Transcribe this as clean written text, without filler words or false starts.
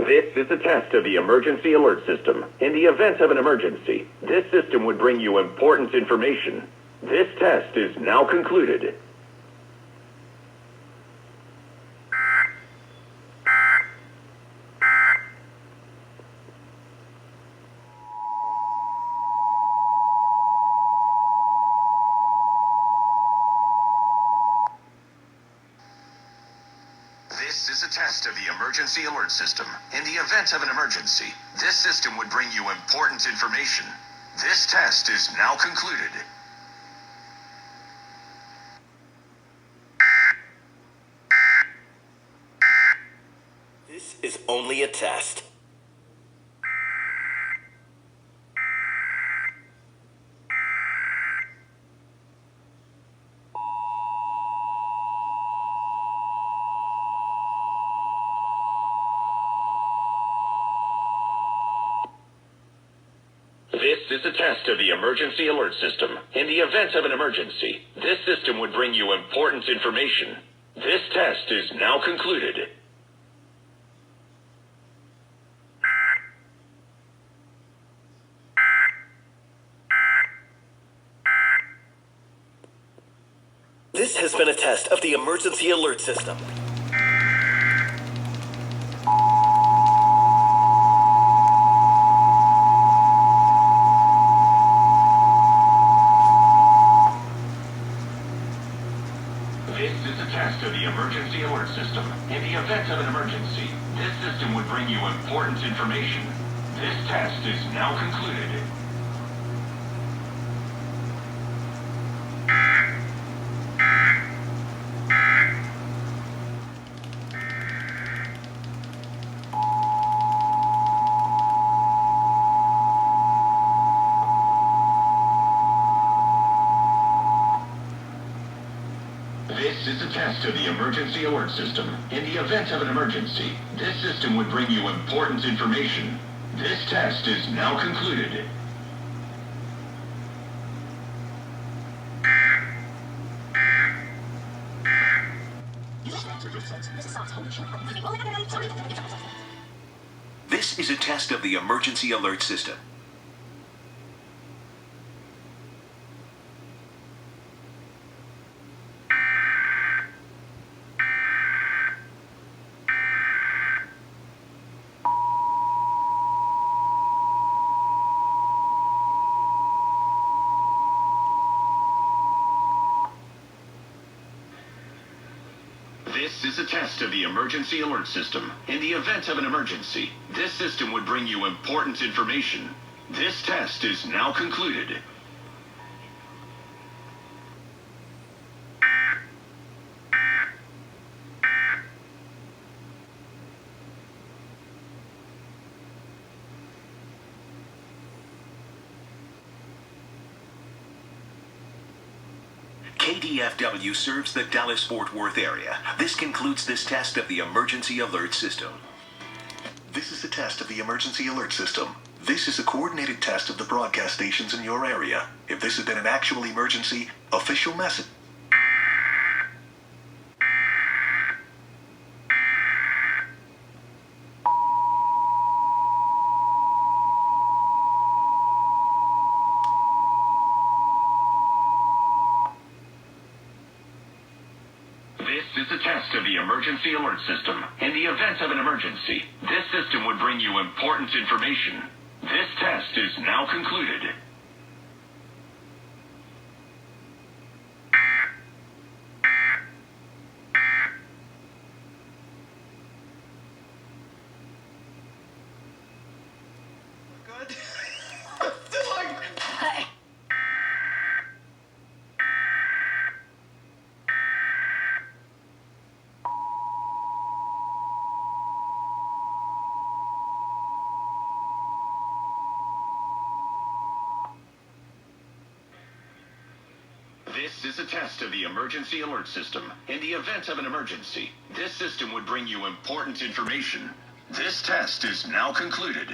This is a test of the emergency alert system. In the event of an emergency, this system would bring you important information. This test is now concluded. This is a test of the emergency alert system. In the event of an emergency, this system would bring you important information. This test is now concluded. This is only a test. This is a test of the emergency alert system. In the event of an emergency, this system would bring you important information. This test is now concluded. This has been a test of the emergency alert system. This is a test of the emergency alert system. In the event of an emergency, this system would bring you important information. This test is now concluded. This is a test of the emergency alert system. In the event of an emergency, this system would bring you important information. This test is now concluded. This is a test of the emergency alert system. This is a test of the emergency alert system. In the event of an emergency, this system would bring you important information. This test is now concluded. KDFW serves the Dallas-Fort Worth area. This concludes this test of the emergency alert system. This is a test of the emergency alert system. This is a coordinated test of the broadcast stations in your area. If this has been an actual emergency, official message. This is a test of the emergency alert system. In the event of an emergency, this system would bring you important information. This test is now concluded. Good. This is a test of the emergency alert system. In the event of an emergency, this system would bring you important information. This test is now concluded.